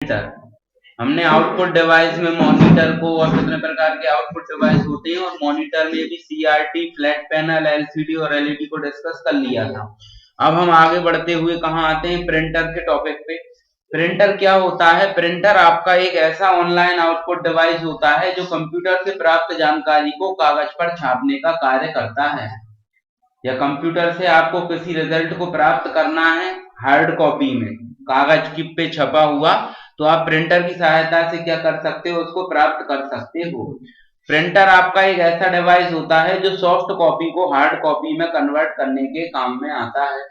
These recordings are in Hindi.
मॉनिटर। हमने आउटपुट डिवाइस में मॉनिटर को और कितने प्रकार के आउटपुट डिवाइस होते हैं और मॉनिटर में भी सीआरटी, फ्लैट पैनल, एलसीडी और एलईडी को डिस्कस कर लिया था। अब हम आगे बढ़ते हुए कहाँ आते हैं, प्रिंटर के टॉपिक पे। प्रिंटर क्या होता है? प्रिंटर आपका एक ऐसा ऑनलाइन आउटपुट डिवाइस होता है जो कंप्यूटर से प्राप्त जानकारी को कागज पर छापने का कार्य करता है, या कंप्यूटर से आपको किसी रिजल्ट को प्राप्त करना है हार्ड कॉपी में, कागज की पे छपा हुआ, तो आप प्रिंटर की सहायता से क्या कर सकते हो, उसको प्राप्त कर सकते हो। प्रिंटर आपका एक ऐसा डिवाइस होता है जो सॉफ्ट कॉपी को हार्ड कॉपी में कन्वर्ट करने के काम में आता है।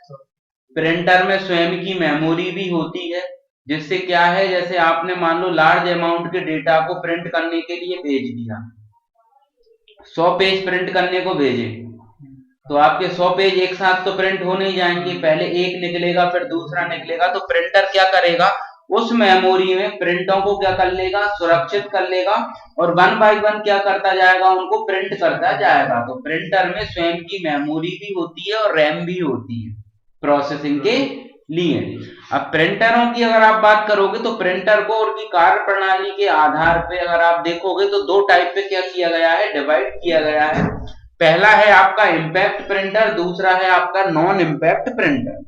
प्रिंटर में स्वयं की मेमोरी भी होती है, जिससे क्या है, जैसे आपने मान लो लार्ज अमाउंट के डेटा को प्रिंट करने के लिए भेज दिया, 100 पेज प्रिंट करने को भेजे, तो आपके 100 पेज एक साथ तो प्रिंट हो नहीं जाएंगे, पहले एक निकलेगा फिर दूसरा निकलेगा। तो प्रिंटर क्या करेगा, उस मेमोरी में प्रिंटों को क्या कर लेगा, सुरक्षित कर लेगा और वन बाय वन क्या करता जाएगा, उनको प्रिंट करता जाएगा। तो प्रिंटर में स्वयं की मेमोरी भी होती है और रैम भी होती है प्रोसेसिंग के लिए। अब प्रिंटरों की अगर आप बात करोगे तो प्रिंटर को उनकी कार्य प्रणाली के आधार पे अगर आप देखोगे तो दो टाइप पे क्या किया गया है, डिवाइड किया गया है। पहला है आपका इम्पैक्ट प्रिंटर, दूसरा है आपका non impact printer.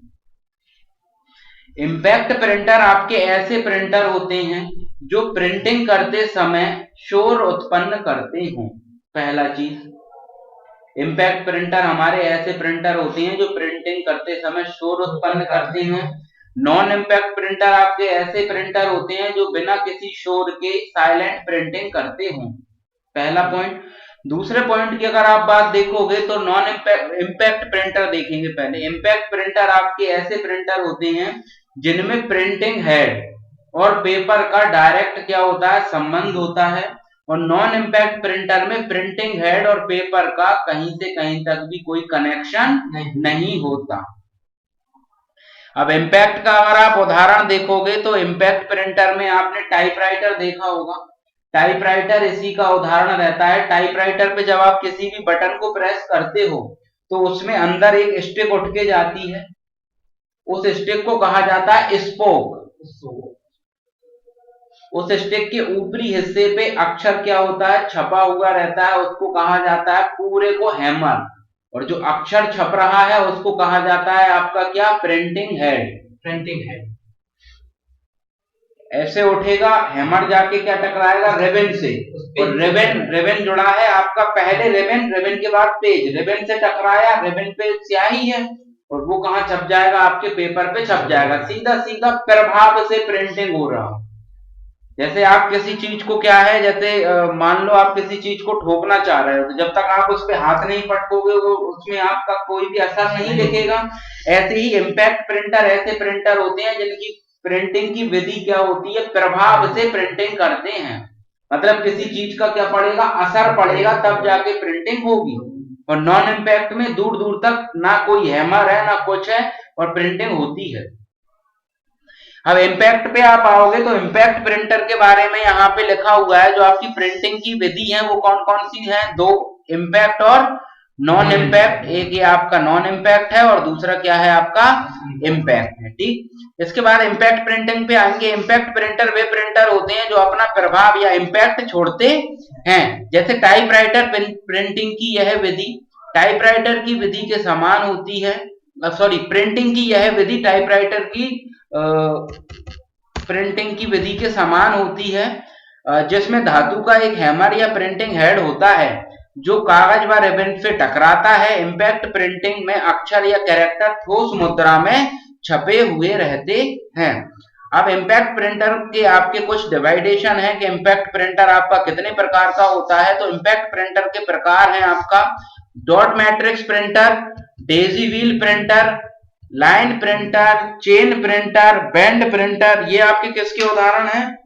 Impact printer आपके ऐसे प्रिंटर होते हैं जो प्रिंटिंग करते समय शोर उत्पन्न करते हों। पहला चीज, इम्पैक्ट प्रिंटर हमारे ऐसे प्रिंटर होते हैं जो प्रिंटिंग करते समय शोर उत्पन्न करते हैं। नॉन इम्पैक्ट प्रिंटर आपके ऐसे प्रिंटर होते हैं जो बिना किसी शोर के साइलेंट प्रिंटिंग करते हों। पहला पॉइंट। दूसरे पॉइंट की अगर आप बात देखोगे तो नॉन इम्पैक्ट प्रिंटर देखेंगे। पहले इम्पैक्ट प्रिंटर आपके ऐसे प्रिंटर होते हैं जिनमें प्रिंटिंग हेड और पेपर का डायरेक्ट क्या होता है, संबंध होता है, और नॉन इम्पैक्ट प्रिंटर में प्रिंटिंग हेड और पेपर का कहीं से कहीं तक भी कोई कनेक्शन नहीं होता। अब इम्पैक्ट का अगर आप उदाहरण देखोगे तो इम्पैक्ट प्रिंटर में आपने टाइपराइटर देखा होगा। टाइपराइटर इसी का उदाहरण रहता है। टाइपराइटर पे जब आप किसी भी बटन को प्रेस करते हो तो उसमें अंदर एक स्टिक उठ के जाती है, उस स्टिक को कहा जाता है स्पोक। उस स्टिक के ऊपरी हिस्से पे अक्षर क्या होता है, छपा हुआ रहता है, उसको कहा जाता है पूरे को हैमर, और जो अक्षर छप रहा है उसको कहा जाता है आपका क्या, प्रिंटिंग हेड। प्रिंटिंग हेड ऐसे उठेगा, हैमर जाके क्या टकराएगा, रिबन से, और रिबन जुड़ा है आपका, पहले रिबन के बाद पेज, रिबन से टकराया, रिबन पे स्याही है और वो कहाँ छप जाएगा, आपके पेपर पे छप जाएगा। सीधा सीधा प्रभाव से प्रिंटिंग हो रहा। जैसे आप किसी चीज को क्या है, जैसे मान लो आप किसी चीज को ठोकना चाह रहे हो, तो जब तक आप उस पे हाथ नहीं पटकोगे वो उसमें आपका कोई भी असर नहीं दिखेगा। ऐसे ही इम्पैक्ट प्रिंटर ऐसे प्रिंटर होते हैं जिनकी प्रिंटिंग की विधि क्या होती है, प्रभाव से प्रिंटिंग करते हैं। मतलब किसी चीज का क्या पड़ेगा, असर पड़ेगा तब जाके प्रिंटिंग होगी। और नॉन इम्पैक्ट में दूर दूर तक ना कोई हैमर है ना कुछ है और प्रिंटिंग होती है। अब इम्पैक्ट पे आप आओगे तो इम्पैक्ट प्रिंटर के बारे में यहाँ पे लिखा हुआ है, जो आपकी प्रिंटिंग की विधि है वो कौन कौन सी है, दो, इम्पैक्ट और नॉन इम्पैक्ट। एक ये आपका नॉन इम्पैक्ट है और दूसरा क्या है आपका इम्पैक्ट है। ठीक, इसके बाद इम्पैक्ट प्रिंटिंग पे आएंगे। इम्पैक्ट प्रिंटर वे प्रिंटर होते हैं जो अपना प्रभाव या इम्पैक्ट छोड़ते हैं। जैसे टाइपराइटर प्रिंटिंग की यह विधि टाइपराइटर की विधि के समान होती है, सॉरी प्रिंटिंग की यह विधि टाइपराइटर की प्रिंटिंग की विधि के समान होती है, जिसमें धातु का एक हैमर या प्रिंटिंग हेड होता है जो कागज व रिबन से टकराता है। इम्पैक्ट प्रिंटिंग में अक्षर या कैरेक्टर ठोस मुद्रा में छपे हुए रहते हैं। अब इम्पैक्ट प्रिंटर के आपके कुछ डिवाइडेशन है कि इम्पैक्ट प्रिंटर आपका कितने प्रकार का होता है। तो इम्पैक्ट प्रिंटर के प्रकार है आपका dot matrix printer, Daisy wheel printer, line printer, chain printer, band printer. ये आपके किसके उदाहरण हैं,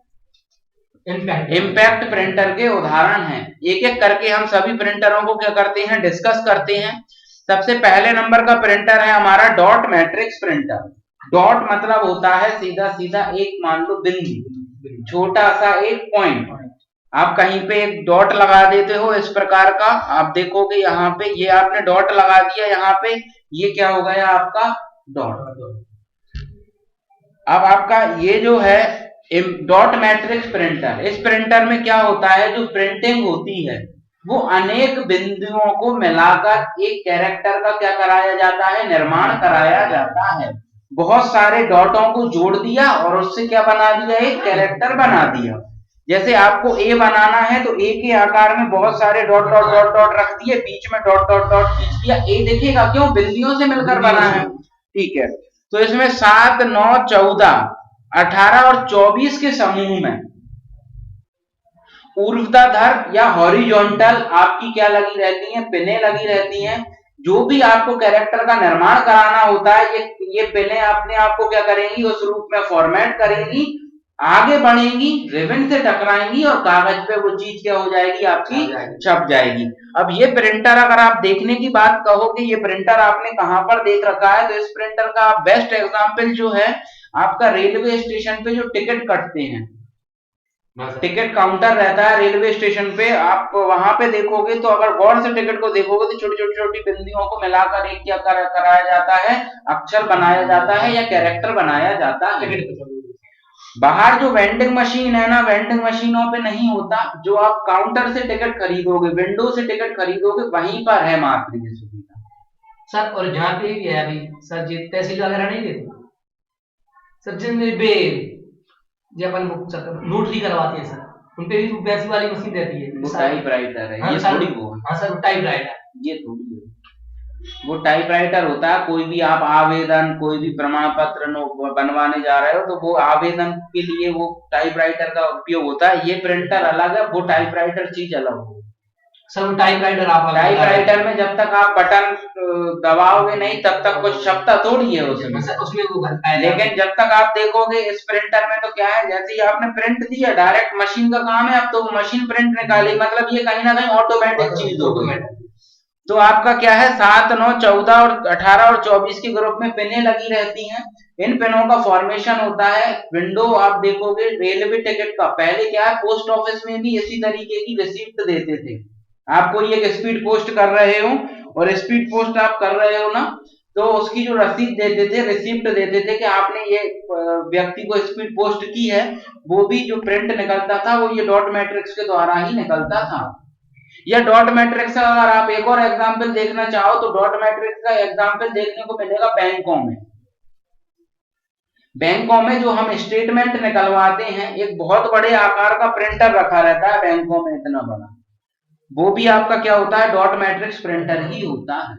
इम्पैक्ट प्रिंटर के उदाहरण हैं। एक एक करके हम सभी प्रिंटरों को क्या करते हैं, डिस्कस करते हैं। सबसे पहले नंबर का प्रिंटर है हमारा डॉट मैट्रिक्स प्रिंटर। डॉट मतलब होता है सीधा सीधा एक, मान लो बिंदु, छोटा सा एक पॉइंट, आप कहीं पे एक डॉट लगा देते हो इस प्रकार का, आप देखोगे यहाँ पे ये आपने डॉट लगा दिया, यहाँ पे ये क्या हो गया आपका डॉट। अब आपका ये जो है डॉट मैट्रिक्स प्रिंटर, इस प्रिंटर में क्या होता है, जो प्रिंटिंग होती है वो अनेक बिंदुओं को मिलाकर एक कैरेक्टर का क्या कराया जाता है, निर्माण कराया जाता है। बहुत सारे डॉटों को जोड़ दिया और उससे क्या बना दिया, एक कैरेक्टर बना दिया। जैसे आपको ए बनाना है तो ए के आकार में बहुत सारे डॉट डॉट डॉट डॉट रख दिए, बीच में डॉट डॉट डॉट खींच दिया, ए दिखेगा, क्यों, बिंदुओं से मिलकर बना है। ठीक है, तो इसमें 7, 9, 14, 18 और 24 के समूह में ऊर्ध्वाधर या हॉरिजॉन्टल आपकी क्या लगी रहती हैं, पिने लगी रहती हैं। जो भी आपको कैरेक्टर का निर्माण कराना होता है, ये पिने अपने आप को क्या करेंगी, उस रूप में फॉर्मेट करेंगी, आगे बढ़ेंगी, रिबन से टकराएंगी और कागज पे वो चीज क्या हो जाएगी, आपकी छप जाएगी। अब ये प्रिंटर अगर आप देखने की बात कहो कि ये प्रिंटर आपने कहां पर देख रखा है, तो इस प्रिंटर का बेस्ट एग्जांपल जो है आपका रेलवे स्टेशन पे जो टिकट कटते हैं, टिकट काउंटर रहता है रेलवे स्टेशन पे, आप वहां पे देखोगे तो अगर गौर से टिकट को देखोगे तो छोटी छोटी छोटी बिंदियों को मिलाकर एक क्या कराया जाता है, अक्षर बनाया जाता है या कैरेक्टर बनाया जाता है। बाहर जो वेंडिंग मशीन है ना, वेंडिंग मशीनों पे नहीं होता, जो आप काउंटर से टिकट खरीदोगे, विंडो से टिकट खरीदोगे, वहीं पर है मात्र ये सुविधा। सर और यहाँ पे भी है अभी सर जी, तहसील वगैरह नहीं देते सर, जिन अपन नोटरी करवाते हैं सर, उन पे भी वैसी वाली मशीन रहती है, वो टाइपराइटर है। हाँ, ये थोड़ी वो है। हाँ सर, टाइपराइटर, ये थोड़ी है, वो टाइपराइटर होता है। कोई भी आप आवेदन, कोई भी प्रमाण पत्र बनवाने जा रहे हो तो वो आवेदन के लिए वो टाइपराइटर का उपयोग होता है। ये प्रिंटर अलग है, वो टाइपराइटर चीज अलग हो। सर वो टाइपराइटर आप टाइपराइटर में जब तक आप बटन दबाओगे नहीं तब तक कुछ छपता थोड़ी है उसमें, उसमें वो लेकिन जब तक आप देखोगे इस प्रिंटर में तो क्या है, जैसे ही आपने प्रिंट दिया, डायरेक्ट मशीन का काम है, अब तो मशीन प्रिंट निकाली, मतलब ये कहीं ना कहीं ऑटोमेटिक चीज हो गई। तो आपका क्या है, 7, 9, 14 और 18 और 24 के ग्रुप में पिनें लगी रहती हैं। इन पिनों का फॉर्मेशन होता है, विंडो आप देखोगे रेलवे टिकट का, पहले क्या है, पोस्ट ऑफिस में भी इसी तरीके की रिसीप्ट देते थे। आप कोई एक स्पीड पोस्ट कर रहे हो और स्पीड पोस्ट आप कर रहे हो ना, तो उसकी जो रसीद देते थे, रिसिप्ट देते थे कि आपने ये व्यक्ति को स्पीड पोस्ट की है, वो भी जो प्रिंट निकलता था वो ये डॉट मैट्रिक्स के द्वारा ही निकलता था। या डॉट मैट्रिक्स का अगर आप एक और एग्जांपल देखना चाहो तो डॉट मैट्रिक्स का एग्जांपल देखने को मिलेगा बैंकों में। बैंकों में जो हम स्टेटमेंट निकलवाते हैं, एक बहुत बड़े आकार का प्रिंटर रखा रहता है बैंकों में, इतना बड़ा, वो भी आपका क्या होता है, डॉट मैट्रिक्स प्रिंटर ही होता है।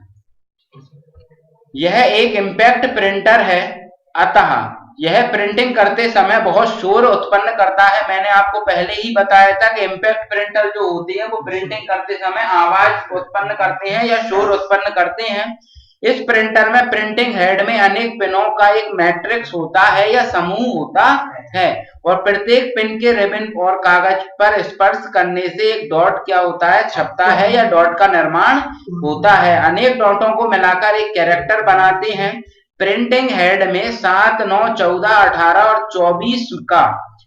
यह एक इम्पैक्ट प्रिंटर है, अतः यह प्रिंटिंग करते समय बहुत शोर उत्पन्न करता है। मैंने आपको पहले ही बताया था कि इम्पैक्ट प्रिंटर जो होते हैं वो प्रिंटिंग करते समय आवाज उत्पन्न करते हैं या शोर उत्पन्न करते हैं। इस प्रिंटर में प्रिंटिंग हेड में अनेक पिनों का एक मैट्रिक्स होता है या समूह होता है और प्रत्येक पिन के रिबन और कागज पर स्पर्श करने से एक डॉट क्या होता है, छपता है या डॉट का निर्माण होता है। अनेक डॉटों को मिलाकर एक कैरेक्टर बनाते हैं। प्रिंटिंग हेड में 7, 9, 14, 18 और 24 का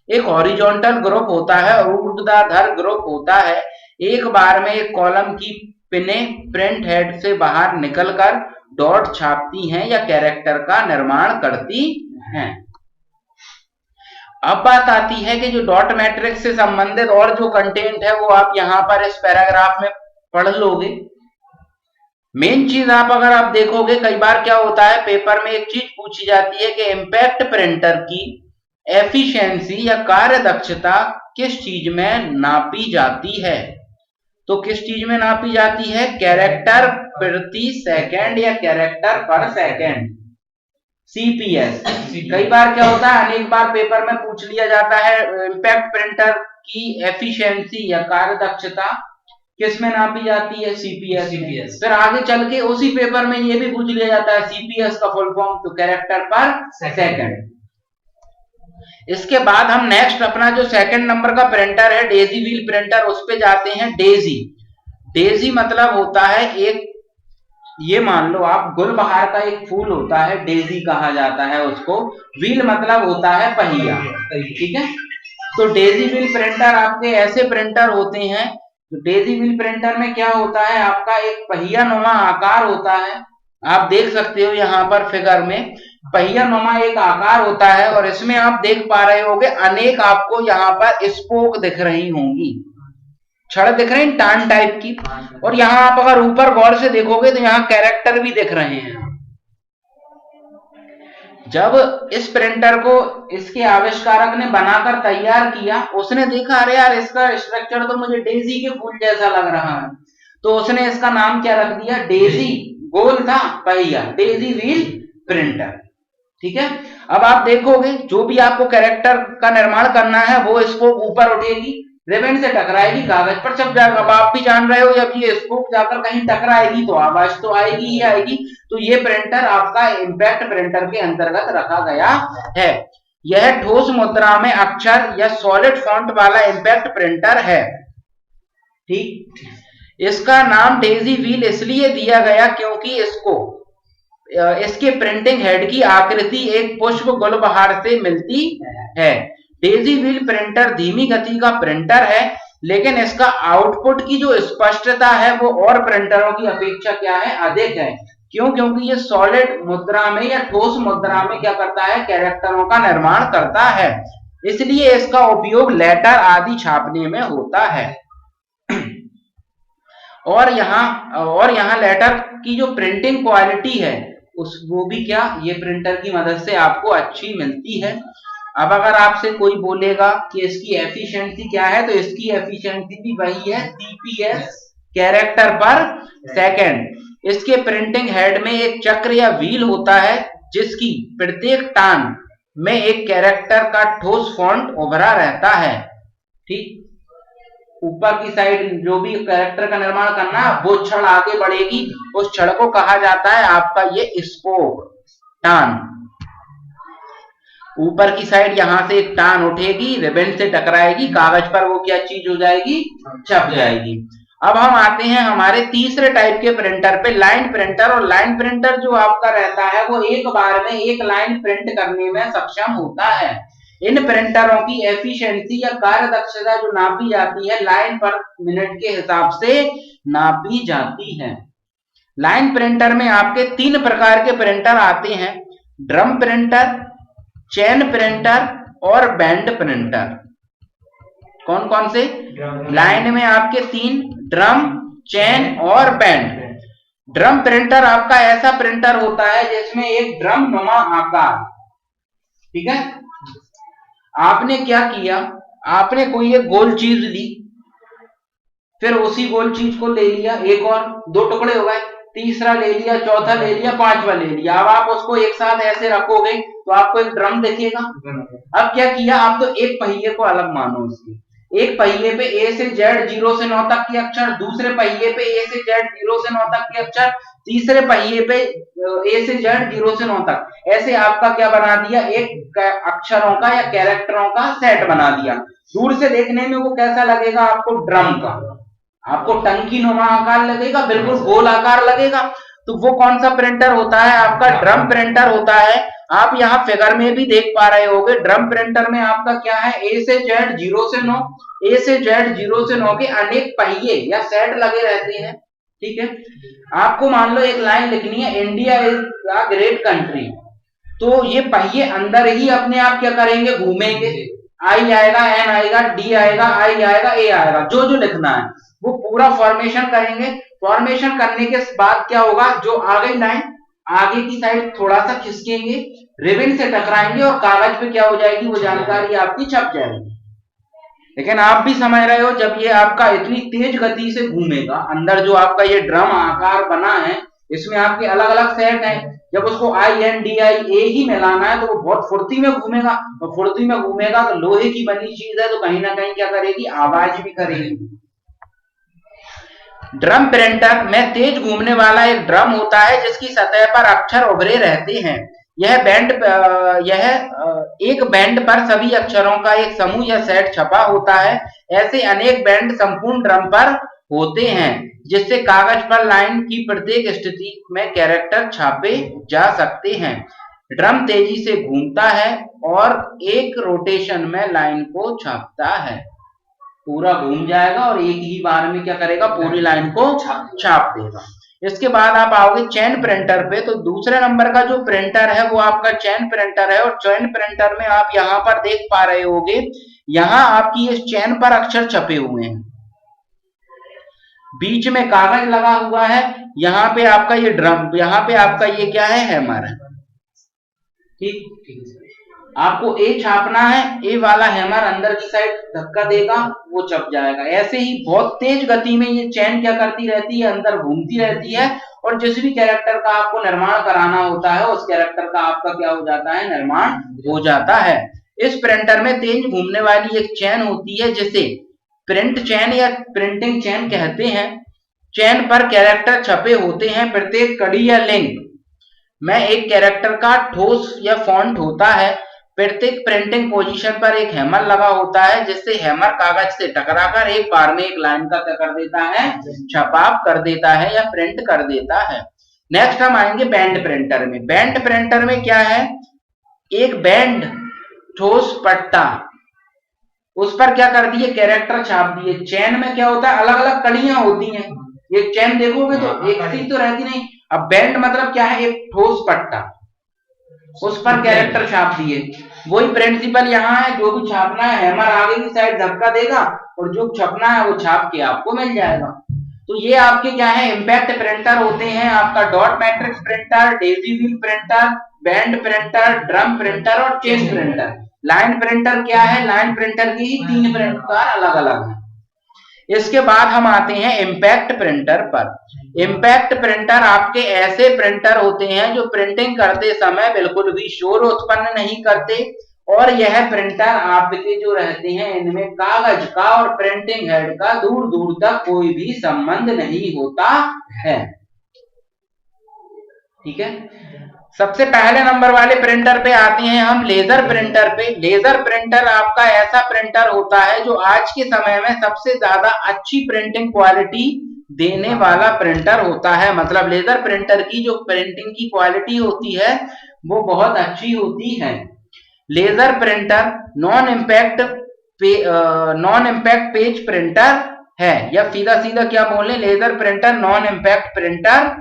एक हॉरिजॉन्टल ग्रुप होता है और ऊर्ध्वाधर ग्रुप होता है। एक बार में एक कॉलम की पिनें प्रिंट हेड से बाहर निकलकर डॉट छापती हैं या कैरेक्टर का निर्माण करती हैं। अब बात आती है कि जो डॉट मैट्रिक्स से संबंधित और जो कंटेंट है वो आप यहाँ पर इस पैराग्राफ में पढ़ लोगे। मेन चीज अगर आप देखोगे, कई बार क्या होता है, पेपर में एक चीज पूछी जाती है कि इम्पैक्ट प्रिंटर की एफिशिएंसी या कार्य दक्षता किस चीज में नापी जाती है। तो किस चीज में नापी जाती है, कैरेक्टर प्रति सेकंड या कैरेक्टर पर सेकंड, सीपीएस। कई बार क्या होता है, अनेक बार पेपर में पूछ लिया जाता है इम्पैक्ट प्रिंटर की एफिशिएंसी या कार्य दक्षता किस में नापी जाती है, सीपीएस। फिर आगे चल के उसी पेपर में ये भी पूछ लिया जाता है सीपीएस का फुल फॉर्म, तो कैरेक्टर पर सेकंड। इसके बाद हम नेक्स्ट अपना जो सेकंड नंबर का प्रिंटर है, डेजी व्हील प्रिंटर, उस पे जाते हैं। डेजी मतलब होता है एक, ये मान लो आप गुलबहार का एक फूल होता है, डेजी कहा जाता है उसको। व्हील मतलब होता है पहिया, ठीक है। तो डेजी व्हील प्रिंटर आपके ऐसे प्रिंटर होते हैं। तो डेजी व्हील प्रिंटर में क्या होता है, आपका एक पहिया नुमा आकार होता है, आप देख सकते हो यहाँ पर फिगर में। पहिया नुमा एक आकार होता है और इसमें आप देख पा रहे होंगे अनेक आपको यहाँ पर स्पोक दिख रही होंगी, छड़ दिख रहे हैं टान टाइप की। और यहाँ आप अगर ऊपर गौर से देखोगे तो यहाँ कैरेक्टर भी दिख रहे हैं। जब इस प्रिंटर को इसके आविष्कारक ने बनाकर तैयार किया, उसने देखा अरे यार इसका स्ट्रक्चर तो मुझे डेजी के फूल जैसा लग रहा है, तो उसने इसका नाम क्या रख दिया, डेजी, गोल था पहिया, डेजी व्हील प्रिंटर। ठीक है, अब आप देखोगे जो भी आपको कैरेक्टर का निर्माण करना है वो इसको ऊपर उठेगी, रिबन से टकराएगी, कागज पर छप जाएगा। अब आप भी जान रहे हो जब ये स्पोक जाकर कहीं टकराएगी तो आवाज तो आएगी ही आएगी। तो ये प्रिंटर आपका इम्पैक्ट प्रिंटर के अंतर्गत रखा गया है। यह ठोस मुद्रा में अक्षर या सॉलिड फॉन्ट वाला इम्पैक्ट प्रिंटर है। ठीक, इसका नाम डेजी व्हील इसलिए दिया गया क्योंकि इसके प्रिंटिंग हेड की आकृति एक पुष्प गुलबहार से मिलती है। डेजी व्हील प्रिंटर धीमी गति का प्रिंटर है, लेकिन इसका आउटपुट की जो स्पष्टता है वो और प्रिंटरों की अपेक्षा क्या है, अधिक है। क्यों? क्योंकि ये सॉलिड मुद्रा में या ठोस मुद्रा में क्या करता है, कैरेक्टरों का निर्माण करता है, इसलिए इसका उपयोग लेटर आदि छापने में होता है। और यहाँ लेटर की जो प्रिंटिंग क्वालिटी है वो भी क्या, ये प्रिंटर की मदद से आपको अच्छी मिलती है। अब अगर आपसे कोई बोलेगा कि इसकी एफिशिएंसी क्या है, तो इसकी एफिशिएंसी भी वही है, सीपीएस कैरेक्टर पर सेकंड। इसके प्रिंटिंग हेड में एक चक्र या व्हील होता है जिसकी प्रत्येक टान में एक कैरेक्टर का ठोस फॉन्ट उभरा रहता है। ठीक, ऊपर की साइड जो भी कैरेक्टर का निर्माण करना है वो छड़ आगे बढ़ेगी, उस छड़ को कहा जाता है आपका ये स्पोक, टान। ऊपर की साइड यहाँ से एक टान उठेगी, रिबन से टकराएगी, कागज पर वो क्या चीज हो जाएगी, छप जाएगी। अब हम आते हैं हमारे तीसरे टाइप के प्रिंटर पे, लाइन प्रिंटर। और लाइन प्रिंटर जो आपका रहता है वो एक बार में एक लाइन प्रिंट करने में सक्षम होता है। इन प्रिंटरों की एफिशिएंसी या कार्य दक्षता जो नापी जाती है लाइन पर मिनट के हिसाब से नापी जाती है। लाइन प्रिंटर में आपके 3 प्रकार के प्रिंटर आते हैं, ड्रम प्रिंटर, चेन प्रिंटर और बैंड प्रिंटर। कौन कौन से? लाइन में आपके 3, ड्रम, चेन और बैंड। ड्रम प्रिंटर आपका ऐसा प्रिंटर होता है जिसमें एक ड्रम नुमा आकार, ठीक है। आपने क्या किया, आपने कोई एक गोल चीज ली, फिर उसी गोल चीज को ले लिया, एक और 2 टुकड़े हो गए, तीसरा ले लिया, चौथा ले लिया, 5वां ले लिया। अब आप उसको एक साथ ऐसे रखोगे तो आपको एक ड्रम दिखेगा। अब क्या किया, आप तो एक पहिए को अलग मानो, उसकी एक पहिए पे ए से जेड 0 से 9 तक के अक्षर, दूसरे पहिए पे ए से जेड 0 से 9 तक के अक्षर, तीसरे पहिए पे ए से जेड 0 से 9 तक, ऐसे आपका क्या बना दिया, एक अक्षरों का या कैरेक्टरों का सेट बना दिया। दूर से देखने में वो कैसा लगेगा आपको, ड्रम का, आपको टंकी नुमा आकार लगेगा, बिल्कुल गोल आकार लगेगा। तो वो कौन सा प्रिंटर होता है, आपका ड्रम प्रिंटर होता है। आप यहाँ फिगर में भी देख पा रहे होगे, ड्रम प्रिंटर में आपका क्या है, ए से जेड 0 से 9, ए से जेड 0 से 9 के अनेक पहिए या सेट लगे रहते हैं, ठीक है। आपको मान लो एक लाइन लिखनी है, India is a great country, तो ये पहिए अंदर ही अपने आप क्या करेंगे, घूमेंगे, आई आएगा, एन आएगा, डी आएगा, आई आएगा, ए आएगा, जो जो लिखना है वो पूरा फॉर्मेशन करेंगे। फॉर्मेशन करने के बाद क्या होगा, जो आ गई लाइन आगे की साइड थोड़ा सा खिसकेंगे, रिबन से टकराएंगे और कागज पे क्या हो जाएगी, वो जानकारी आपकी छप जाएगी। लेकिन आप भी समझ रहे हो, जब ये आपका इतनी तेज गति से घूमेगा, अंदर जो आपका ये ड्रम आकार बना है इसमें आपके अलग अलग सेट हैं, जब उसको आई एन डी आई ए ही मिलाना है तो वो बहुत फुर्ती में घूमेगा, और फुर्ती में घूमेगा तो लोहे की बनी चीज है तो कहीं ना कहीं क्या करेगी, आवाज भी करेगी। ड्रम प्रिंटर में तेज घूमने वाला एक ड्रम होता है जिसकी सतह पर अक्षर उभरे रहते हैं। यह एक बैंड पर सभी अक्षरों का एक समूह या सेट छपा होता है। ऐसे अनेक बैंड संपूर्ण ड्रम पर होते हैं जिससे कागज पर लाइन की प्रत्येक स्थिति में कैरेक्टर छापे जा सकते हैं। ड्रम तेजी से घूमता है और एक रोटेशन में लाइन को छापता है, पूरा घूम जाएगा और एक ही बार में क्या करेगा, पूरी लाइन को छाप देगा। इसके बाद आप आओगे चैन प्रिंटर पे, तो दूसरे नंबर का जो प्रिंटर है वो आपका चैन प्रिंटर है। और चैन प्रिंटर में आप यहाँ पर देख पा रहे होगे, यहाँ आपकी इस चैन पर अक्षर छपे हुए हैं, बीच में कागज लगा हुआ है, यहाँ पे आपका ये ड्रम, यहाँ पे आपका ये क्या है, हैमर है। ठीक ठीक है सर। आपको ए छापना है, ए वाला हैमर अंदर की साइड धक्का देगा, वो छप जाएगा। ऐसे ही बहुत तेज गति में ये चैन क्या करती रहती है, अंदर घूमती रहती है, और जिस भी कैरेक्टर का आपको निर्माण कराना होता है उस कैरेक्टर का आपका क्या हो जाता है, निर्माण हो जाता है। इस प्रिंटर में तेज घूमने वाली एक चैन होती है जिसे प्रिंट चैन या प्रिंटिंग चैन कहते हैं। चैन पर कैरेक्टर छपे होते हैं, प्रत्येक कड़ी या लिंक में एक कैरेक्टर का ठोस या फॉन्ट होता है। प्रत्येक प्रिंटिंग पोजीशन पर एक हैमर लगा होता है, जिससे हैमर कागज से टकराकर एक बार में एक लाइन का क्या कर देता है, छपाव कर देता है या प्रिंट कर देता है। नेक्स्ट हम आएंगे बैंड प्रिंटर में। बैंड प्रिंटर में क्या है, एक बैंड ठोस पट्टा, उस पर क्या कर दिए, कैरेक्टर छाप दिए। चैन में क्या होता है, अलग अलग कड़ियां होती हैं, एक चैन देखोगे तो एक सी तो रहती नहीं। अब बैंड मतलब क्या है, एक ठोस पट्टा, उस पर कैरेक्टर छाप दिए। वही प्रिंसिपल यहाँ है, जो भी छापना है हैमर आगे की साइड धक्का देगा और जो छपना है वो छाप के आपको मिल जाएगा। तो ये आपके क्या है, इम्पैक्ट प्रिंटर होते हैं। आपका dot matrix printer, Daisy wheel printer, band printer, drum printer और चेन प्रिंटर। लाइन प्रिंटर क्या है, लाइन प्रिंटर की ही 3 प्रकार अलग अलग है। इसके बाद हम आते हैं इम्पैक्ट प्रिंटर पर। इम्पैक्ट प्रिंटर आपके ऐसे प्रिंटर होते हैं जो प्रिंटिंग करते समय बिल्कुल भी शोर उत्पन्न नहीं करते, और यह प्रिंटर आपके जो रहते हैं इनमें कागज का और प्रिंटिंग हेड का दूर दूर तक कोई भी संबंध नहीं होता है। ठीक है, सबसे पहले नंबर वाले प्रिंटर पे आते हैं हम, लेजर प्रिंटर पे। लेजर प्रिंटर आपका ऐसा प्रिंटर होता है जो आज के समय में सबसे ज्यादा अच्छी प्रिंटिंग क्वालिटी देने वाला प्रिंटर होता है। मतलब लेजर प्रिंटर की जो प्रिंटिंग की क्वालिटी होती है वो बहुत अच्छी होती है। Laser printer non impact page printer है, या सीधा सीधा क्या बोले, laser printer non impact printer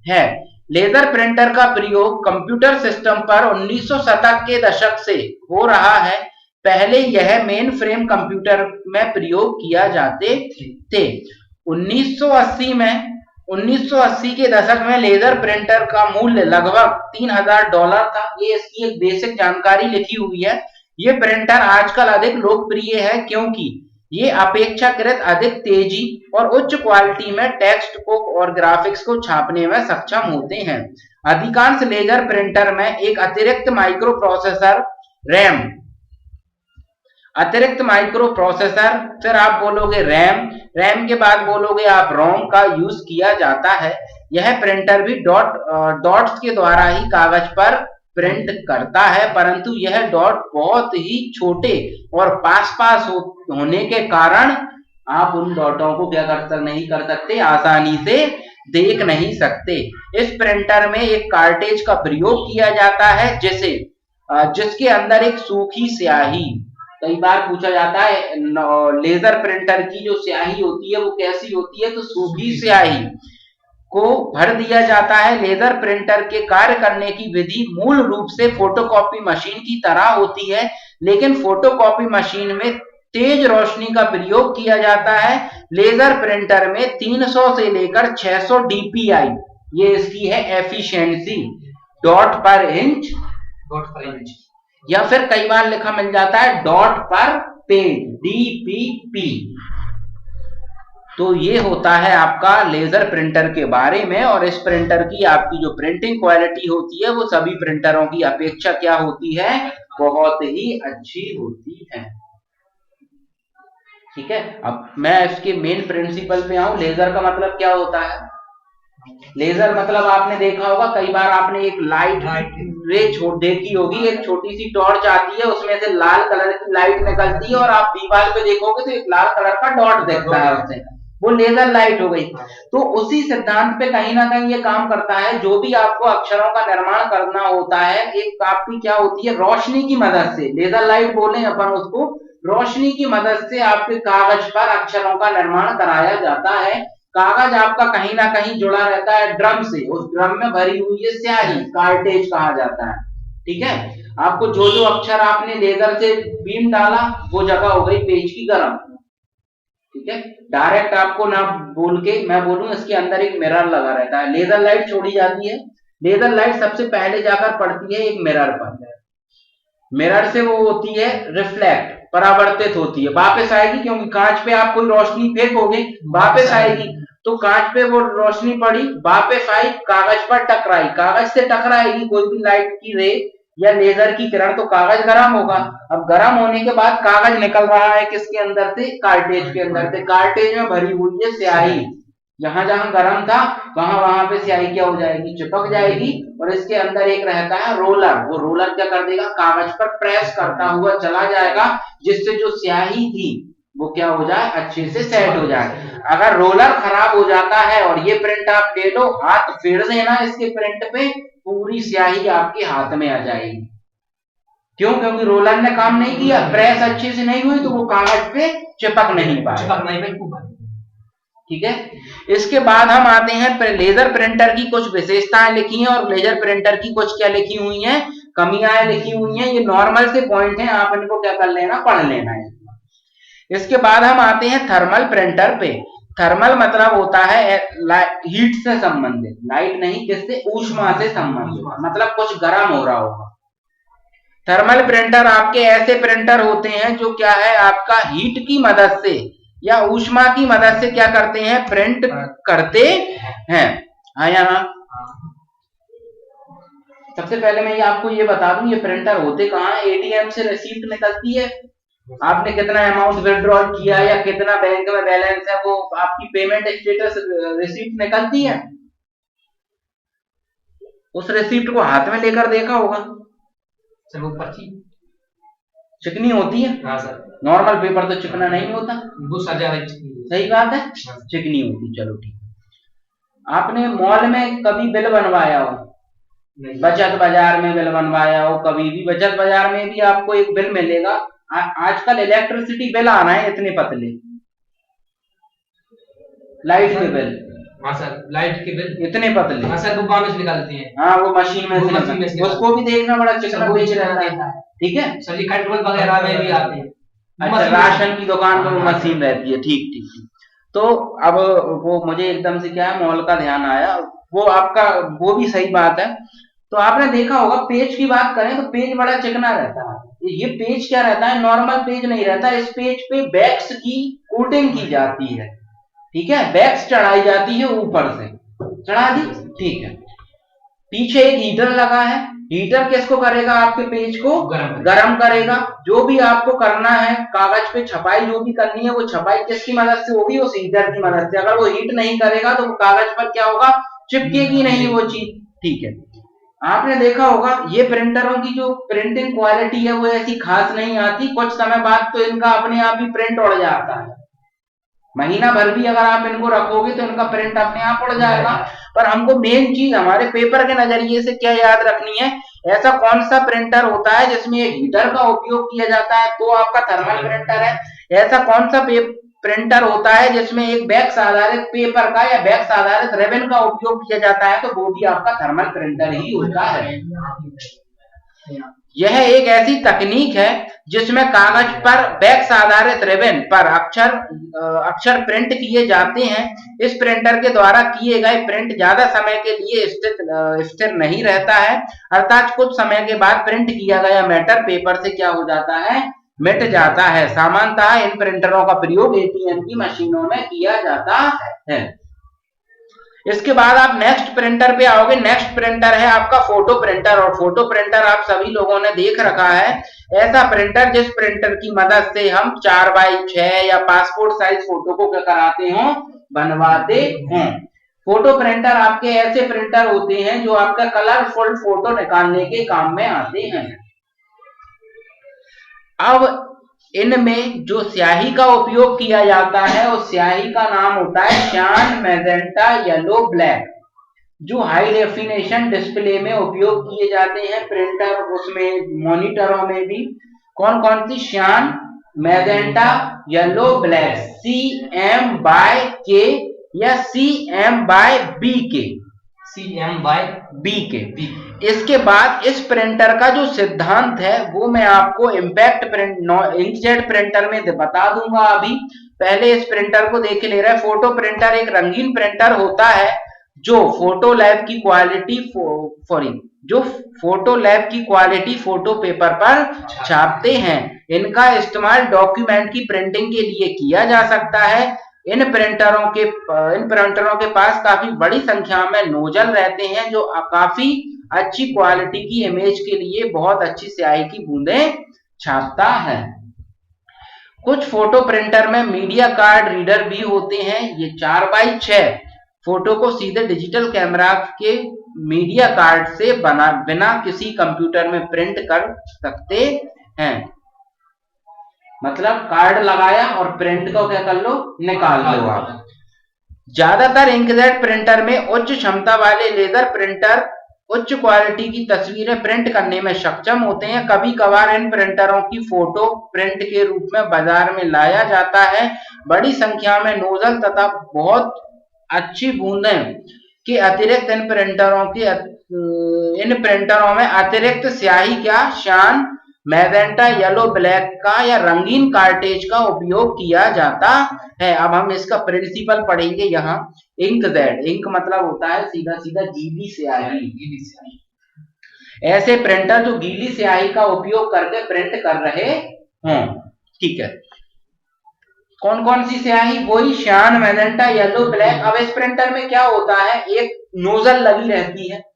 है। लेजर प्रिंटर का प्रयोग कंप्यूटर सिस्टम पर 1900 शतक के दशक से हो रहा है। पहले यह मेन फ्रेम कंप्यूटर में प्रयोग किया जाते थे। 1980 के दशक में लेजर प्रिंटर का मूल्य लगभग $3000 था। ये इसकी एक बेसिक जानकारी लिखी हुई है। ये प्रिंटर आजकल अधिक लोकप्रिय है क्योंकि ये अपेक्षाकृत अधिक तेजी और उच्च क्वालिटी में टेक्स्ट को और ग्राफिक्स को छापने में सक्षम होते हैं। अधिकांश लेजर प्रिंटर में एक अतिरिक्त माइक्रो प्रोसेसर रैम, फिर आप बोलोगे रैम के बाद बोलोगे आप रोम का यूज किया जाता है। यह प्रिंटर भी डॉट्स के द्वारा ही कागज पर प्रिंट करता है, परंतु यह डॉट बहुत ही छोटे और पास होने के कारण आप उन डॉटों को क्या नहीं कर सकते, आसानी से देख नहीं सकते। इस प्रिंटर में एक कार्टेज का प्रयोग किया जाता है जिसके अंदर एक सूखी स्याही, कई बार पूछा जाता है लेजर प्रिंटर की जो स्याही होती है वो कैसी होती है, तो सूखी स्याही को भर दिया जाता है। लेजर प्रिंटर के कार्य करने की विधि मूल रूप से फोटोकॉपी मशीन की तरह होती है, लेकिन फोटोकॉपी मशीन में तेज रोशनी का प्रयोग किया जाता है। लेजर प्रिंटर में 300 से लेकर 600 डीपीआई, ये इसकी है एफिशिएंसी, डॉट पर इंच, या फिर कई बार लिखा मिल जाता है डॉट पर पेज, डीपीपी। तो ये होता है आपका लेजर प्रिंटर के बारे में। और इस प्रिंटर की आपकी जो प्रिंटिंग क्वालिटी होती है वो सभी प्रिंटरों की अपेक्षा क्या होती है, बहुत ही अच्छी होती है। ठीक है, अब मैं इसके मेन प्रिंसिपल पे आऊं। लेजर का मतलब क्या होता है, लेजर मतलब आपने देखा होगा, कई बार आपने एक लाइट रे देखी होगी, एक छोटी सी टॉर्च आती है, उसमें से लाल कलर की लाइट निकलती है और आप दीवार पे देखोगे तो एक लाल कलर का डॉट दिखता है उससे, वो लेजर लाइट हो गई। तो उसी सिद्धांत पे कहीं ना कहीं ये काम करता है। जो भी आपको अक्षरों का निर्माण करना होता है, एक आपकी क्या होती है, रोशनी की मदद से, लेजर लाइट बोले अपन उसको, रोशनी की मदद से आपके कागज पर अक्षरों का निर्माण कराया जाता है। कागज आपका कहीं ना कहीं जुड़ा रहता है ड्रम से, उस ड्रम में भरी हुई है स्याही, कार्टेज कहा जाता है। ठीक है, आपको जो जो अक्षर आपने लेजर से बीम डाला वो जगह हो गई पेज की गर्म। ठीक है, डायरेक्ट आपको ना बोल के मैं बोलूं, इसके अंदर एक मिरर लगा रहता है, लेजर लाइट छोड़ी जाती है, लेजर लाइट सबसे पहले जाकर पड़ती है एक मिरर पर, मिरर से वो होती है रिफ्लेक्ट, परावर्तित होती है, वापस आएगी, क्योंकि कांच पे आप कोई रोशनी फेंकोगे वापस आएगी, तो कांच पे वो रोशनी पड़ी, वापस आई, कागज पर टकराई, कागज से टकराएगी कोई भी लाइट की रे या लेजर की किरण, तो कागज गर्म होगा। अब गर्म होने के बाद कागज निकल रहा है किसके अंदर से, कार्टेज के अंदर से, कार्टेज में भरी हुई है स्याही, जहां जहां गर्म था वहां वहां पे स्याही क्या हो जाएगी, चिपक जाएगी, और इसके अंदर एक रहता है रोलर, वो रोलर क्या कर देगा, कागज पर प्रेस करता हुआ चला जाएगा, जिससे जो स्याही थी वो क्या हो जाए, अच्छे से सेट हो जाए। अगर रोलर खराब हो जाता है और ये प्रिंट आप ले लो, हाथ फेर देना इसके प्रिंट पे, पूरी स्याही आपके हाथ में आ जाएगी। क्यों, क्योंकि रोलर ने काम नहीं किया, प्रेस अच्छे से नहीं हुई, तो वो कागज पे चिपक नहीं पाए। ठीक है, इसके बाद हम आते हैं लेजर प्रिंटर की कुछ विशेषताएं लिखी हैं, और लेजर प्रिंटर की कुछ क्या लिखी हुई हैं, कमियां लिखी हुई हैं। ये नॉर्मल से पॉइंट हैं, आप इनको क्या कर लेना, पढ़ लेना है। इसके बाद हम आते हैं थर्मल प्रिंटर पे। थर्मल मतलब होता है हीट से संबंधित, लाइट नहीं, किससे, ऊष्मा से संबंधित, मतलब कुछ गर्म हो रहा होगा। थर्मल प्रिंटर आपके ऐसे प्रिंटर होते हैं जो क्या है, आपका हीट की मदद से या ऊष्मा की मदद से क्या करते हैं, प्रिंट करते हैं। हाँ या ना? सबसे पहले मैं ये आपको ये बता दूं, ये प्रिंटर होते कहाँ है, एटीएम से रिसीप्ट निकलती है, आपने कितना अमाउंट विड्रॉल किया या कितना बैंक में बैलेंस है, वो आपकी पेमेंट स्टेटस रिसीप्ट निकलती है। उस रिसीप्ट को हाथ में लेकर देखा होगा, सर वो पर्ची चिकनी होती है। हाँ सर, नॉर्मल पेपर तो चिकना नहीं होता, वो सजा सही बात है, चिकनी होती। चलो ठीक है, आपने मॉल में कभी बिल बनवाया हो, बचत बाजार में बिल बनवाया हो, कभी भी बचत बाजार में भी आपको एक बिल मिलेगा। आजकल इलेक्ट्रिसिटी बिल आ रहे हैं इतने पतले, लाइट के बिल, हाँ सर, लाइट के बिल इतने पतले, हाँ सर, वो से निकालते हैं, हाँ वो मशीन में से उसको भी देखना बड़ा चिकना बेच रहता है। ठीक है सर, ये कंट्रोल वगैरह में भी आते हैं। अच्छा, राशन की दुकान पर मशीन रहती है, ठीक ठीक ठीक। तो अब वो मुझे एकदम से क्या है, मॉल का ध्यान आया, वो आपका वो भी सही बात है। तो आपने देखा होगा, पेज की बात करें तो पेज बड़ा चिकना रहता है। ये पेज क्या रहता है, नॉर्मल पेज नहीं रहता, इस पेज पे वैक्स की कोटिंग की जाती है। ठीक है, वैक्स चढ़ाई जाती है ऊपर से, चढ़ा दी, ठीक है। पीछे एक हीटर लगा है, हीटर किसको करेगा, आपके पेज को गरम करेगा। जो भी आपको करना है, कागज पे छपाई जो भी करनी है, वो छपाई किसकी मदद से होगी, उस हीटर की मदद से। अगर वो हीट नहीं करेगा तो वो कागज पर क्या होगा, चिपकेगी नहीं वो चीज। ठीक है, आपने देखा होगा ये प्रिंटरों की जो प्रिंटिंग क्वालिटी है वो ऐसी खास नहीं आती, कुछ समय बाद तो इनका अपने आप ही प्रिंट उड़ जाता है। महीना भर भी अगर आप इनको रखोगे तो इनका प्रिंट अपने आप उड़ जाएगा। पर हमको मेन चीज हमारे पेपर के नजरिए से क्या याद रखनी है, ऐसा कौन सा प्रिंटर होता है जिसमें एक हीटर का उपयोग किया जाता है तो आपका थर्मल प्रिंटर है। ऐसा कौन सा प्रिंटर होता है जिसमें एक वैक्स आधारित पेपर का या वैक्स आधारित रिबन का उपयोग किया जाता है, तो वो भी आपका थर्मल प्रिंटर ही होता है। यह एक ऐसी तकनीक है जिसमें कागज पर वैक्स आधारित रिबन पर अक्षर प्रिंट किए जाते हैं। इस प्रिंटर के द्वारा किए गए प्रिंट ज्यादा समय के लिए स्थिर नहीं रहता है, अर्थात कुछ समय के बाद प्रिंट किया गया मैटर पेपर से क्या हो जाता है, मिट जाता है। सामान्यतः इन प्रिंटरों का प्रयोग एटीएम की मशीनों में किया जाता है। इसके बाद आप नेक्स्ट प्रिंटर पे आओगे। नेक्स्ट प्रिंटर है आपका फोटो प्रिंटर, और फोटो प्रिंटर आप सभी लोगों ने देख रखा है, ऐसा प्रिंटर जिस प्रिंटर की मदद से हम 4x6 या पासपोर्ट साइज फोटो को क्या कराते हो, बनवाते हैं। फोटो प्रिंटर आपके ऐसे प्रिंटर होते हैं जो आपका कलरफुल फोटो निकालने के काम में आते हैं। अब इनमें जो स्याही का उपयोग किया जाता है उस स्याही का नाम होता है श्यान, मैजेंटा, येलो, ब्लैक, जो हाई डेफिनेशन डिस्प्ले में उपयोग किए जाते हैं प्रिंटर, उसमें मॉनिटरों में भी। कौन कौन सी, श्यान, मैजेंटा, येलो, ब्लैक, CM/K या CM/BK, CM/BK। इसके बाद इस प्रिंटर का जो सिद्धांत है वो मैं आपको इम्पैक्ट प्रिंट इंकजेट प्रिंटर में बता दूंगा। अभी पहले इस प्रिंटर को देख ले रहे हैं। फोटो प्रिंटर एक रंगीन प्रिंटर होता है जो फोटो लैब की क्वालिटी फोटो पेपर पर छापते हैं। इनका इस्तेमाल डॉक्यूमेंट की प्रिंटिंग के लिए किया जा सकता है। इन प्रिंटरों के पास काफी बड़ी संख्या में नोजल रहते हैं जो काफी अच्छी क्वालिटी की इमेज के लिए बहुत अच्छी स्याही की बूंदें छापता है। कुछ फोटो प्रिंटर में मीडिया कार्ड रीडर भी होते हैं। ये 4x6 फोटो को सीधे डिजिटल कैमरा के मीडिया कार्ड से बिना किसी कंप्यूटर में प्रिंट कर सकते हैं। मतलब कार्ड लगाया और प्रिंट को क्या कर लो, निकाल लो आप। ज्यादातर इंकजेट प्रिंटर में उच्च क्षमता वाले लेजर प्रिंटर उच्च क्वालिटी की तस्वीरें प्रिंट करने में सक्षम होते हैं। कभी कभार इन प्रिंटरों की फोटो प्रिंट के रूप में बाजार में लाया जाता है। बड़ी संख्या में नोजल तथा बहुत अच्छी बूंदें के अतिरिक्त इन प्रिंटरों में अतिरिक्त स्याही का शान मैजेंटा, येलो, ब्लैक का या रंगीन कार्टेज का उपयोग किया जाता है। अब हम इसका प्रिंसिपल पढ़ेंगे यहाँ। इंकजेट, इंक मतलब होता है सीधा सीधा गीली स्याही। ऐसे प्रिंटर जो गीली स्याही का उपयोग करके प्रिंट कर रहे हों। ठीक है, कौन कौन सी स्याही? वही शान, मैजेंटा, येलो, ब्लैक। अब इस प्रिंटर में क्या होता है, एक नोजल लगी रहती है।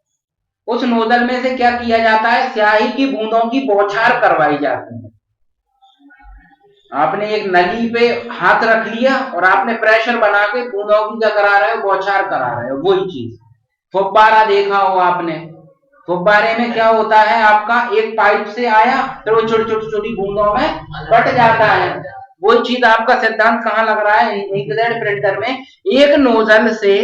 उस नोजल में से क्या किया जाता है, स्याही की बूंदों की बौछार करवाई जाती है। आपने एक नली पे हाथ रख लिया और आपने प्रेशर बना के बूंदों की क्या करा रहे हो, बौछार करा रहे हो। वही चीज फुब्बारा देखा हो आपने। फुब्बारे में क्या होता है, आपका एक पाइप से आया फिर वो छोटी छोटी छोटी बूंदों में बट जाता है। वही चीज आपका सिद्धांत कहाँ लग रहा है, इंकजेट प्रिंटर में। एक नोजल से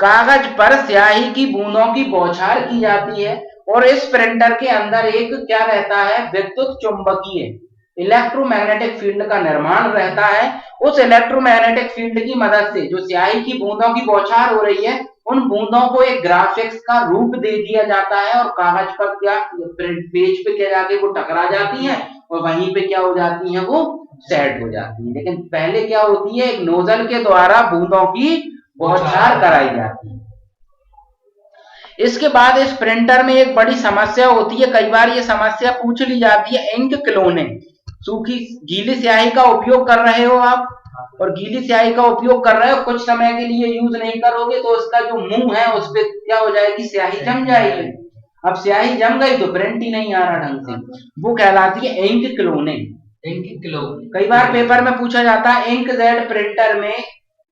कागज पर स्याही की बूंदों की बौछार की जाती है और इस प्रिंटर के अंदर एक क्या रहता है, विद्युत चुंबकीय इलेक्ट्रोमैग्नेटिक फील्ड का निर्माण रहता है। उस इलेक्ट्रोमैग्नेटिक फील्ड की मदद से जो स्याही की बूंदों की बौछार हो रही है, उन बूंदों को एक ग्राफिक्स का रूप दे दिया जाता है और कागज पर क्या पेज पे क्या जाके वो टकरा जाती है और वहीं पे क्या हो जाती है, वो सेट हो जाती है। लेकिन पहले क्या होती है, एक नोजल के द्वारा बूंदों की बौछार कराई जाती है। इसके बाद इस प्रिंटर में एक बड़ी समस्या होती है, कई बार ये समस्या पूछ ली जाती है, इंक क्लोनिंग। सूखी गीली स्याही का उपयोग कर रहे हो आप और गीली स्याही का उपयोग कर रहे हो, कुछ समय के लिए यूज नहीं करोगे तो उसका जो मुंह है उस पर क्या हो जाएगी, स्याही जम जाएगी। अब स्याही जम गई तो प्रिंट ही नहीं आ रहा ढंग से, वो कहलाती है इंक क्लोनिंग। कई बार पेपर में पूछा जाता है, इंकजेट प्रिंटर में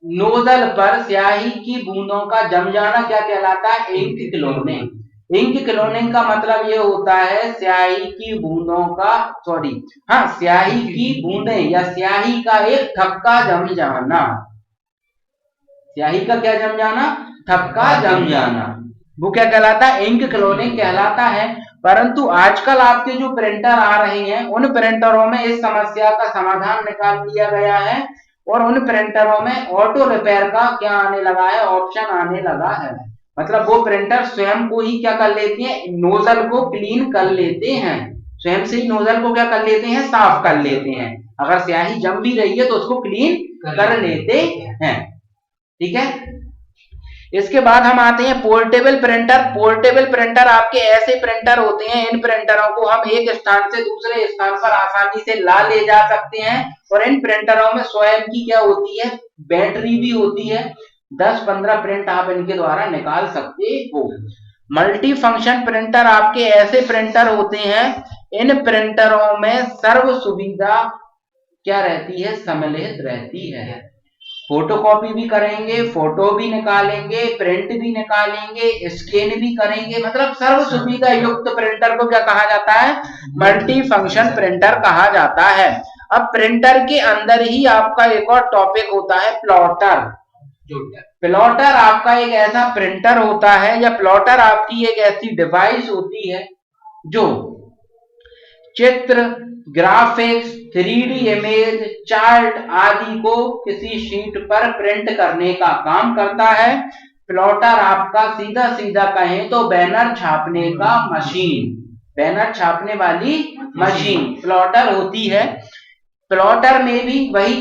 नोजल पर स्याही की बूंदों का जम जाना क्या कहलाता है, इंक क्लोनिंग। इंक क्लोनिंग का मतलब ये होता है स्याही की बूंदों का स्याही की बूंदें या स्याही का एक थक्का जम जाना। स्याही का क्या जम जाना, थक्का जम जाना, वो क्या कहलाता है, इंक क्लोनिंग कहलाता है। परंतु आजकल आपके जो प्रिंटर आ रहे हैं उन प्रिंटरों में इस समस्या का समाधान निकाल दिया गया है और उन प्रिंटरों में ऑटो रिपेयर का क्या आने लगा है, ऑप्शन आने लगा है। मतलब वो प्रिंटर स्वयं को ही क्या कर लेते हैं, नोजल को क्लीन कर लेते हैं, स्वयं से ही नोजल को क्या कर लेते हैं, साफ कर लेते हैं। अगर स्याही जम भी रही है तो उसको क्लीन कर लेते हैं। ठीक है, इसके बाद हम आते हैं पोर्टेबल प्रिंटर। पोर्टेबल प्रिंटर आपके ऐसे प्रिंटर होते हैं, इन प्रिंटरों को हम एक स्थान से दूसरे स्थान पर आसानी से ला ले जा सकते हैं और इन प्रिंटरों में स्वयं की क्या होती है, बैटरी भी होती है। 10-15 प्रिंट आप इनके द्वारा निकाल सकते हो। मल्टी फंक्शन प्रिंटर आपके ऐसे प्रिंटर होते हैं, इन प्रिंटरों में सर्व सुविधा क्या रहती है, सम्मिलित रहती है। फोटोकॉपी भी करेंगे, फोटो भी निकालेंगे, प्रिंट भी निकालेंगे, स्कैन भी करेंगे। मतलब सर्व सुविधा युक्त प्रिंटर को क्या कहा जाता है, मल्टी फंक्शन प्रिंटर कहा जाता है। अब प्रिंटर के अंदर ही आपका एक और टॉपिक होता है, प्लॉटर। प्लॉटर आपका एक ऐसा प्रिंटर होता है या प्लॉटर आपकी एक ऐसी डिवाइस होती है जो चित्र, ग्राफिक्स, 3D इमेज, चार्ट आदि को किसी शीट पर प्रिंट करने का काम करता है। प्लॉटर आपका सीधा सीधा कहें तो बैनर छापने का मशीन, बैनर छापने वाली मशीन प्लॉटर होती है। प्लॉटर में भी वही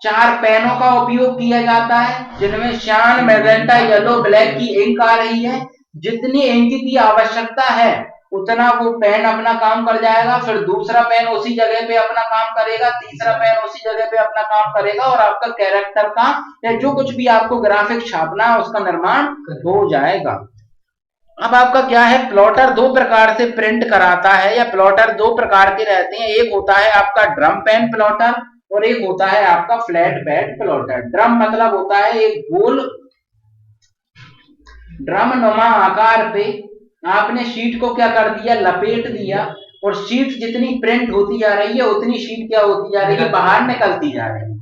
4 पेनों का उपयोग किया जाता है जिनमें श्यान, मैजेंटा, येलो, ब्लैक की इंक आ रही है। जितनी इंक की आवश्यकता है उतना वो पेन अपना काम कर जाएगा, फिर दूसरा पेन उसी जगह पे अपना काम करेगा, तीसरा पेन उसी जगह पे अपना काम करेगा और आपका कैरेक्टर का या जो कुछ भी आपको ग्राफिक्स छापना है उसका निर्माण हो जाएगा। अब आपका क्या है, प्लॉटर 2 प्रकार से प्रिंट कराता है या प्लॉटर 2 प्रकार के रहते हैं। एक होता है आपका ड्रम पेन प्लॉटर और एक होता है आपका फ्लैट बेड प्लॉटर। ड्रम मतलब होता है एक गोल ड्रम नुमा आकार पे आपने शीट को क्या कर दिया, लपेट दिया और शीट जितनी प्रिंट होती जा रही है उतनी शीट क्या होती जा रही है, बाहर निकलती जा रही है।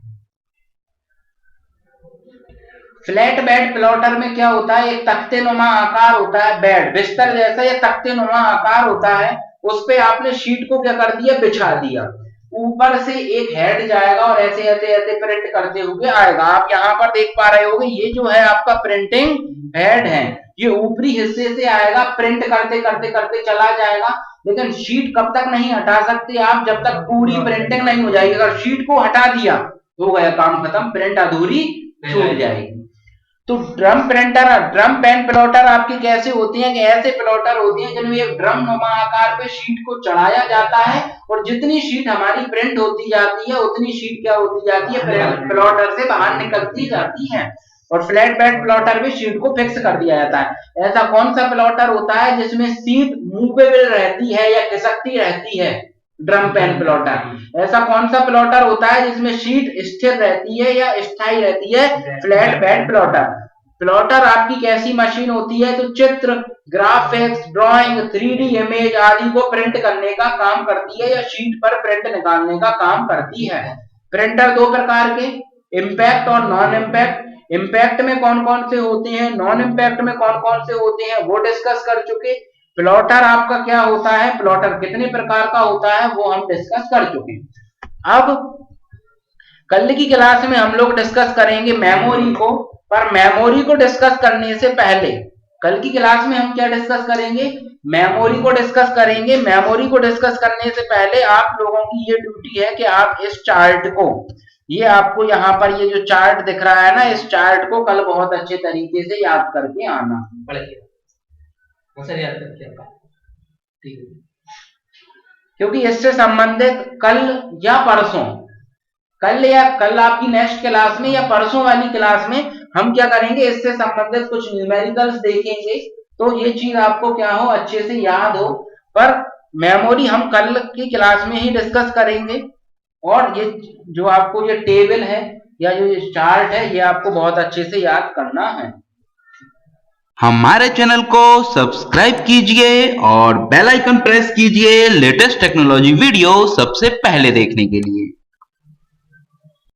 फ्लैट बेड प्लॉटर में क्या होता है, एक तख्ते नुमा आकार होता है, बेड बिस्तर जैसा या तख्ते नुमा आकार होता है, उस पे आपने शीट को क्या कर दिया, बिछा दिया। ऊपर से एक हेड जाएगा और ऐसे ऐसे ऐसे प्रिंट करते हुए आएगा। आप यहाँ पर देख पा रहे होगे ये जो है आपका प्रिंटिंग हेड है, ये ऊपरी हिस्से से आएगा, प्रिंट करते करते करते चला जाएगा। लेकिन शीट कब तक नहीं हटा सकते आप, जब तक पूरी प्रिंटिंग नहीं हो जाएगी। अगर शीट को हटा दिया हो गया काम खत्म, प्रिंट अधूरी छूट जाएगी। तो drum printer, drum pen plotter आपकी कैसे होती हैं कि ऐसे प्लॉटर होती हैं जिनमें एक ड्रम नुमा आकार पे शीट को चढ़ाया जाता है और जितनी शीट हमारी प्रिंट होती जाती है उतनी शीट क्या होती जाती है, प्लॉटर से बाहर निकलती जाती है। और फ्लैट बेड प्लॉटर में शीट को फिक्स कर दिया जाता है। ऐसा कौन सा प्लॉटर होता है जिसमें शीट मूवेबल रहती है या खिसकती रहती है, ड्रम पेन प्लॉटर। ऐसा कौन सा प्लॉटर होता है जिसमें शीट स्थिर रहती है या स्थायी रहती है, फ्लैट बेड प्लॉटर। प्लॉटर आपकी कैसी मशीन होती है, तो चित्र, ग्राफिक्स, ड्राइंग, 3D इमेज आदि को प्रिंट करने का काम करती है या शीट पर प्रिंट निकालने का काम करती है। प्रिंटर 2 प्रकार के, इंपैक्ट और नॉन इंपैक्ट। इंपैक्ट में कौन कौन से होते हैं, नॉन इंपैक्ट में कौन कौन से होते हैं, वो डिस्कस कर चुके। प्लॉटर आपका क्या होता है, प्लॉटर कितने प्रकार का होता है वो हम डिस्कस कर चुके। अब कल की क्लास में हम लोग डिस्कस करेंगे मेमोरी को, पर मेमोरी को डिस्कस करने से पहले कल की क्लास में हम क्या डिस्कस करेंगे, मेमोरी को डिस्कस करेंगे। मेमोरी को डिस्कस करने से पहले आप लोगों की ये ड्यूटी है कि आप इस चार्ट को, ये आपको यहाँ पर ये जो चार्ट दिख रहा है ना, इस चार्ट को कल बहुत अच्छे तरीके से याद करके आना। याद करके ठीक है, क्योंकि इससे संबंधित कल या परसों, कल या कल आपकी नेक्स्ट क्लास में या परसों वाली क्लास में हम क्या करेंगे, इससे संबंधित कुछ न्यूमेरिकल्स देखेंगे, तो ये चीज आपको क्या हो, अच्छे से याद हो। पर मेमोरी हम कल की क्लास में ही डिस्कस करेंगे और ये जो आपको ये टेबल है या जो ये चार्ट है ये आपको बहुत अच्छे से याद करना है। हमारे चैनल को सब्सक्राइब कीजिए और बेल आइकन प्रेस कीजिए लेटेस्ट टेक्नोलॉजी वीडियो सबसे पहले देखने के लिए।